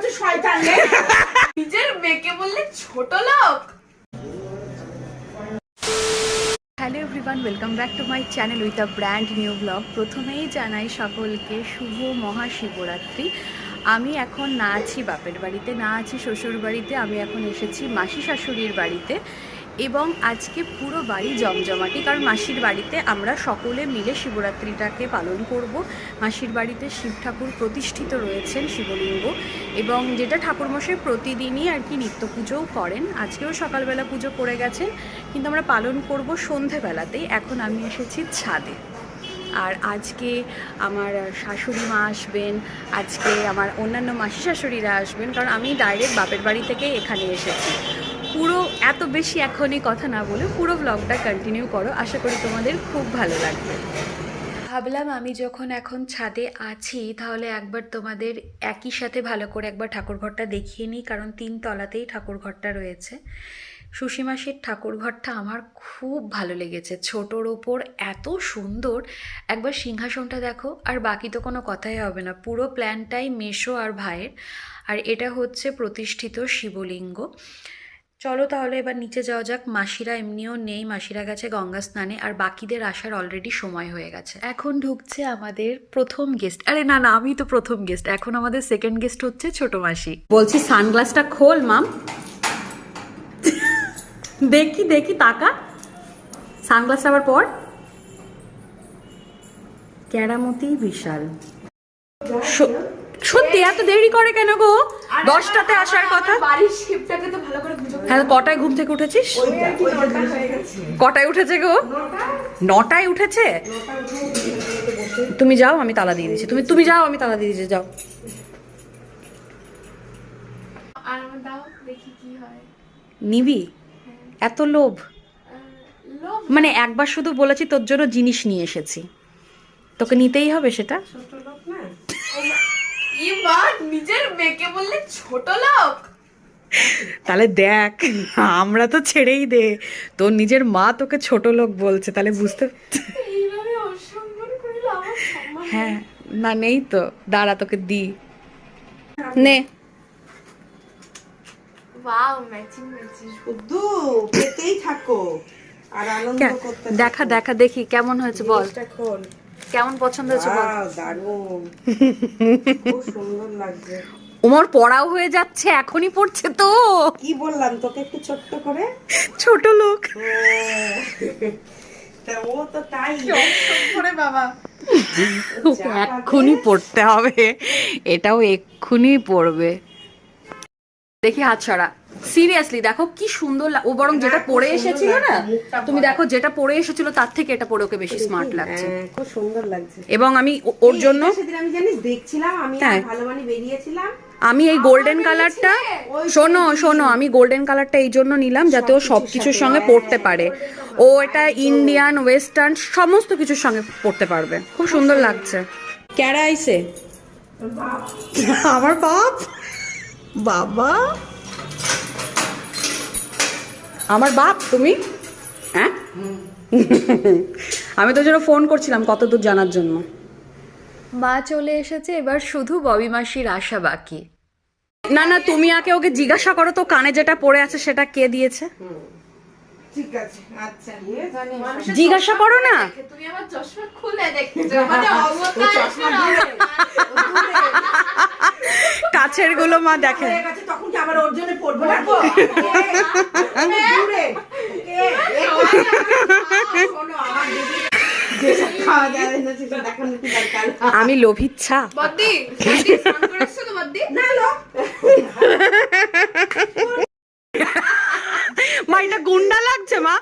হচ্ছে শয়তান রে। নিজের মেয়েকে বললে ছোট লোক। Hello everyone, welcome back to my channel with a brand new blog. প্রথমেই জানাই সকলকে শুভ মহাশিবরাত্রি। আমি এখন না আছি বাপের বাড়িতে, না আছি শ্বশুর বাড়িতে, আমি এখন এসেছি মাসি শাশুড়ির বাড়িতে। এবং আজকে পুরো বাড়ি জমজমাটি, কারণ মাসির বাড়িতে আমরা সকলে মিলে শিবরাত্রিটাকে পালন করব। মাসির বাড়িতে শিব ঠাকুর প্রতিষ্ঠিত রয়েছেন, শিবলিঙ্গ, এবং যেটা ঠাকুরমশাই প্রতিদিনই আর কি নিত্য পুজোও করেন। আজকেও সকালবেলা পুজো করে গেছেন, কিন্তু আমরা পালন করব সন্ধেবেলাতেই। এখন আমি এসেছি ছাদে। আর আজকে আমার শাশুড়ি মা আসবেন, আজকে আমার অন্যান্য মাসি শাশুড়িরা আসবেন, কারণ আমি ডাইরেক্ট বাপের বাড়ি থেকেই এখানে এসেছি। পুরো এত বেশি এখনই কথা না বলে পুরো ব্লগটা কন্টিনিউ করো, আশা করি তোমাদের খুব ভালো লাগবে। ভাবলাম আমি যখন এখন ছাদে আছি তাহলে একবার তোমাদের একই সাথে ভালো করে একবার ঠাকুরঘরটা দেখিয়ে নিই, কারণ 3 তলাতেই ঠাকুরঘরটা রয়েছে। সুসীমাসির ঠাকুরঘরটা আমার খুব ভালো লেগেছে, ছোটোর ওপর এত সুন্দর। একবার সিংহাসনটা দেখো, আর বাকি তো কোনো কথাই হবে না, পুরো প্ল্যানটাই মেশো আর ভাইয়ের। আর এটা হচ্ছে প্রতিষ্ঠিত শিবলিঙ্গ। চলো তাহলে এবার নিচে যাওয়া যাক। মাসিরা এমনিও নেই, মাসিরা গেছে গঙ্গা স্নানে, আর বাকিদের আসার অলরেডি সময় হয়ে গেছে। এখন ঢুকছে আমাদের প্রথম গেস্ট। আরে না না, আমি তো প্রথম গেস্ট, এখন আমাদের সেকেন্ড গেস্ট হচ্ছে ছোট মাসি। বলছি সানগ্লাসটা খোল মাম। দেখি দেখি, তাকা, সানগ্লাস আবার পর। কেরামতি বিশাল। সত্যি এত দেরি করে কেন গো? 10টাতে আসার কথা। বাড়ির শিবটাকে তো ভালো করে পুজো করে। হ্যাঁ, কটায় ঘুম থেকে উঠেছিস? কটায় উঠেছে গো? 9টায় উঠেছে। তুমি যাও, আমি তালা দিয়ে দিচ্ছি। তুমি যাও, আমি তালা দিয়ে দিচ্ছি, যাও। আর আমার দাও, দেখি কি হয়। নিবি? এত লোভ? মানে একবার শুধু বলেছি তোর জন্য জিনিস নিয়ে এসেছি, তোকে নিতেই হবে সেটা। ছোট লোক না, নিজের মেয়েকে বললে ছোট লোক। তাহলে দেখ, আমরা তো ছেড়েই দে, তোর নিজের মা তোকে ছোট লোক বলছে, তাহলে বুঝতে। এইভাবে অসম্মান করলে আমার সম্মান। হ্যাঁ, না নেই তো, দাঁড়া তোকে দি, নে। Wow, matching matching. শুধু পেতেই থাকো আর আনন্দ করতে থাকো। দেখা দেখা দেখি কেমন হয়েছে বল, জিনিসটা খোল। কেমন পছন্দ হয়েছে বল। ওয়াও, দারুণ, খুব সুন্দর লাগছে। ওমর পড়াও হয়ে যাচ্ছে, এখনই পড়ছে তো। কি বললাম তোকে একটু ছোট্ট করে? ছোট লোক। তা ও তো তাই করে বাবা। ওকে এক্ষুনি পড়তে হবে, এটাও এক্ষুনি পড়বে। দেখি হাত ছড়া। সিরিয়াসলি দেখো কি সুন্দর ও বরং যেটা পরে এসেছিল না, তুমি দেখো যেটা পরে এসেছিল তার থেকে এটা পরে ওকে বেশি স্মার্ট লাগছে। খুব সুন্দর লাগছে। এবং আমি ওর জন্য সেদিন আমি জানিস দেখছিলাম, আমি আর ভালো মানে বেরিয়েছিলাম। আমি এই গোল্ডেন কালারটা, শোনো শোনো, আমি গোল্ডেন কালারটা এই জন্য নিলাম যাতে ও সবকিছুর সঙ্গে পড়তে পারে। ও এটা ইন্ডিয়ান ওয়েস্টার্ন সমস্ত কিছুর সঙ্গে পড়তে পারবে, খুব সুন্দর লাগছে। ক্যারা আইসে আমার বাপ, বাবা আমার বাপ তুমি। হ্যাঁ, আমি তোর জন্য ফোন করছিলাম কত দূর জানার জন্য। মা চলে এসেছে, এবার শুধু ববি মাসির আশা বাকি। না না, তুমি আগে ওকে জিজ্ঞাসা করো তো কানে যেটা পড়ে আছে সেটা কে দিয়েছে। ঠিক আছে, আচ্ছা, জিজ্ঞাসা করো না। তুমি আমার চশমা খুলে দেখছো, মানে অবতার চশমা কাছের গুলো মা দেখে। তখন কি আবার ওর জন্য পড়বো না গো? দূরে আমি লোভিচ্ছা। বদ্দি, বদ্দি ফোন করেছো তো বদ্দি? না লো, মা এটা গুন্ডা লাগছে মা,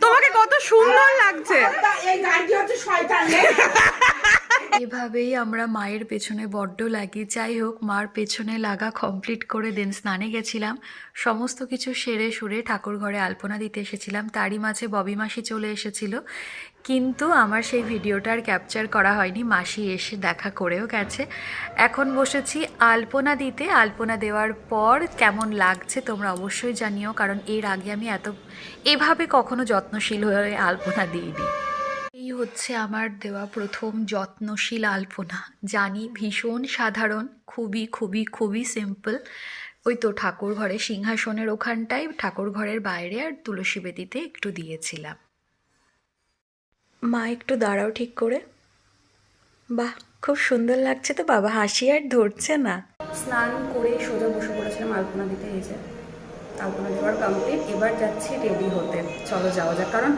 তোমাকে কত সুন্দর লাগছে। এই গাড়ি হচ্ছে শয়তান রে। এভাবেই আমরা মায়ের পেছনে বড্ড লাগি। যাই হোক, মার পেছনে লাগা কমপ্লিট করে দেন স্নানে গেছিলাম, সমস্ত কিছু সেরে সুরে ঠাকুর ঘরে আলপনা দিতে এসেছিলাম। তারই মাঝে ববি মাসি চলে এসেছিল, কিন্তু আমার সেই ভিডিওটা আর ক্যাপচার করা হয়নি। মাসি এসে দেখা করেও গেছে। এখন বসেছি আলপনা দিতে। আলপনা দেওয়ার পর কেমন লাগছে তোমরা অবশ্যই জানিও, কারণ এর আগে আমি এভাবে কখনো যত্নশীল হয়ে আলপনা দিইনি। এই হচ্ছে আমার দেওয়া প্রথম যত্নশীল আলপনা। জানি ভীষণ সাধারণ, খুবই খুবই খুবই সিম্পল। ওই তো ঠাকুর ঘরে সিংহাসনের ওখানটায়, ঠাকুর ঘরের বাইরে আর তুলসী বেদিতে একটু দিয়েছিলাম। মা একটু দাঁড়াও ঠিক করে। বাহ, খুব সুন্দর লাগছে তো বাবা, হাসি আর ধরছে না। স্নান করে সোজা বসে পড়েছিলাম আলপনা দিতে। এই যে আলপনা দেওয়ার কমপ্লিট, এবার যাচ্ছি রেডি হতে। চলো যাওয়া যাক, কারণ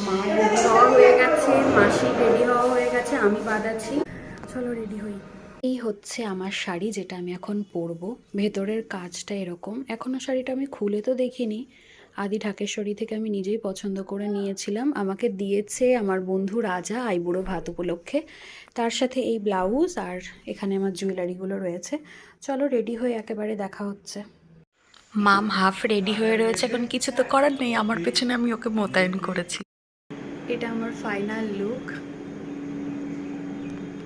মা রেডি হওয়া হয়ে গেছে, মাসি রেডি হওয়া হয়ে গেছে, আমি বাদ আছি। চলো রেডি হই। এই হচ্ছে আমার শাড়ি, যেটা আমি এখন পরবো। ভেতরের কাজটা এরকম। এখনও শাড়িটা আমি খুলে তো দেখিনি, আদি ঢাকেশ্বরী থেকে আমি নিজেই পছন্দ করে নিয়েছিলাম। আমাকে দিয়েছে আমার বন্ধু রাজা আইবুড়ো ভাত উপলক্ষে। তার সাথে এই ব্লাউজ আর এখানে আমার জুয়েলারিগুলো রয়েছে। চলো রেডি হয়ে একেবারে দেখা হচ্ছে। মাম হাফ রেডি হয়ে রয়েছে, এখন কিছু তো করার নেই, আমার পেছনে আমি ওকে মোতায়েন করেছি। এটা আমার ফাইনাল লুক।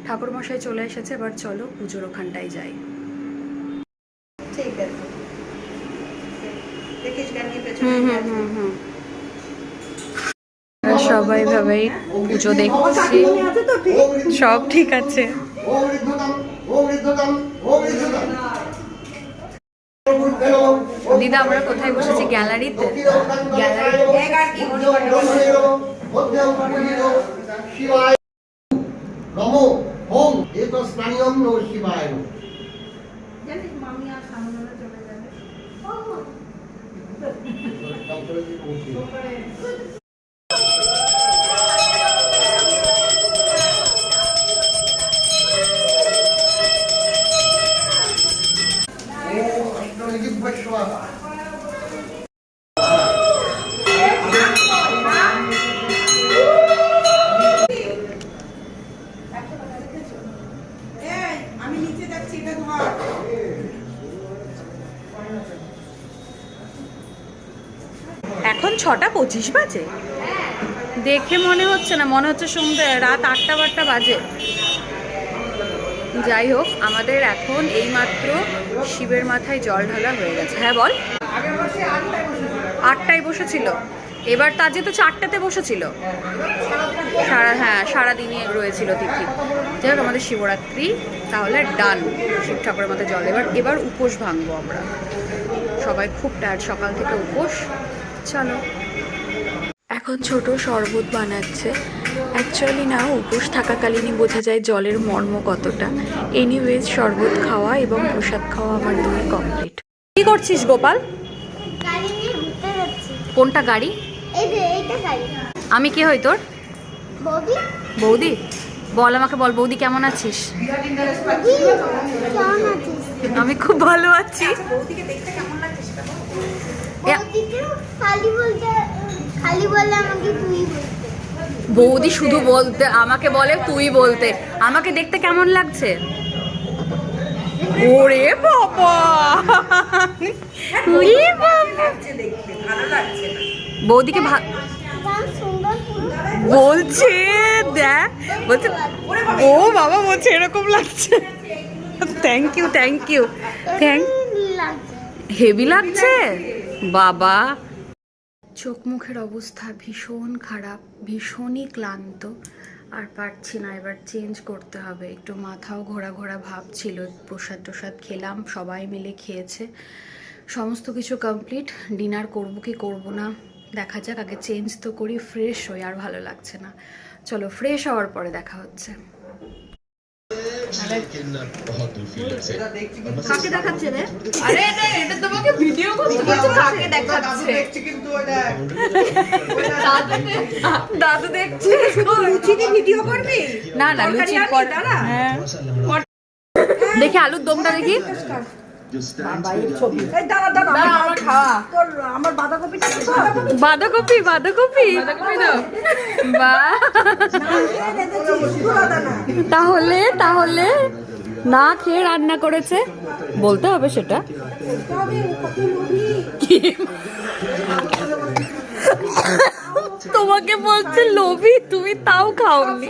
ঠাকুরমশাই চলে এসেছে, এবার চলো পুজোর ওখানটায় যাই। ঠিক আছে, দেখিস গানকে পেছনে সবাই ভাবেই পুজো দেখছি, সব ঠিক আছে। দিদা আমরা কোথায় বসেছি? গ্যালারিতে। নমো ওম এতস্নানিয়ম নমঃ শিবায়। জানিস মামি আর সামনে চলে যাবে। আমি নিচে যাচ্ছি, এটা ধর। এখন 6:25 বাজে, দেখে মনে হচ্ছে না, মনে হচ্ছে সন্ধ্যে রাত 8টা বাজে। যাই হোক, আমাদের এখন এইমাত্র শিবের মাথায় জল ঢালা হয়ে গেছে। হ্যাঁ বল। 8টায় বসেছিল, এবার তার যেহেতু 4টাতে বসেছিল, সারাদিনই রয়েছিল তিথি। যাই হোক, আমাদের শিবরাত্রি তাহলে ডান। শিব ঠাকুরের মাথায় জল, এবার উপোস ভাঙবো আমরা সবাই। খুব টায়ার্ড, সকাল থেকে উপোস। চলো এখন ছোট শরবত বানাচ্ছে। অ্যাকচুয়ালি না, উপোস থাকাকালীনই বোঝা যায় জলের মর্ম কতটা। এনিওয়েজ, শরবত খাওয়া এবং প্রসাদ খাওয়া আমার দুই কমপ্লিট। কি করছিস গোপাল? গাড়ি নিয়ে ঘুরতে যাচ্ছি। কোনটা গাড়ি? এই যে এইটা গাড়ি। আমি কে হই তোর? বৌদি, বৌদি? বল আমাকে, বল বৌদি কেমন আছিস? বৌদি কেমন আছিস? আমি খুব ভালো আছি। বৌদিকে খালি বলে আমাকে তুই বলতে। বৌদি শুধু বলতে, আমাকে বলে তুই বলতে। আমাকে দেখতে কেমন লাগছে? ওরে বাবা, ওরে বাবা, বৌদিকে গান সুন্দর পুরো বলছে, দেখ বলছে, ও বাবা বলছে এরকম লাগছে। Thank you thank you thank. লাগছে। হেভি লাগছে বাবা। চোখ মুখের অবস্থা ভীষণ খারাপ, ভীষণই ক্লান্ত, আর পারছি না। এবার চেঞ্জ করতে হবে। একটু মাথাও ঘোরা ঘোরা ভাব ছিল। প্রসাদ টোসাদ খেলাম, সবাই মিলে খেয়েছে, সমস্ত কিছু কমপ্লিট। ডিনার করবো কি করবো না দেখা যাক, আগে চেঞ্জ তো করি, ফ্রেশ হই। আর ভালো লাগছে না। চলো ফ্রেশ হওয়ার পরে দেখা হচ্ছে। কাকে দেখাচ্ছে রে? আরে এটা তোমাকে ভিডিও করতে বলছে, কাকে দেখাচ্ছে? দেখছি কিন্তু ওটা দাদু দেখছে। লুচিতে ভিডিও করবি? না না, লুচি কর। হ্যাঁ, দেখি আলুর দমটা দেখি। এই দাঁড়া দাঁড়া, আমার খাওয়া তোর, আমার বাঁধাকপিটা তো বাঁধাকপি বাঁধাকপি বাহ। তাহলে তাহলে না খেয়ে রান্না করেছে বলতে হবে সেটা। তোমাকে বলছে লোভী, তুমি তাও খাওনি।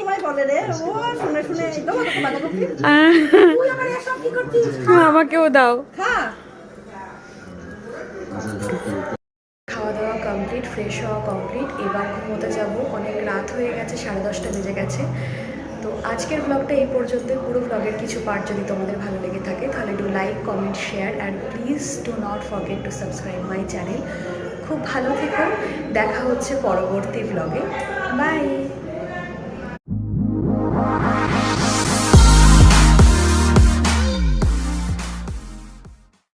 আমাকেও দাও। খাওয়া দাওয়া কমপ্লিট, ফ্রেশ হওয়া কমপ্লিট। এবার ঘুমোতে যাব, অনেক রাত হয়ে গেছে, 10:30 বেজে গেছে। তো আজকের ব্লগটা এই পর্যন্ত। পুরো ব্লগের কিছু পার্ট যদি তোমাদের ভালো লেগে থাকে তাহলে do like, comment, share and please do not forget to subscribe my channel. খুব ভালো থেকো, দেখা হচ্ছে পরবর্তী ব্লগে। বাই।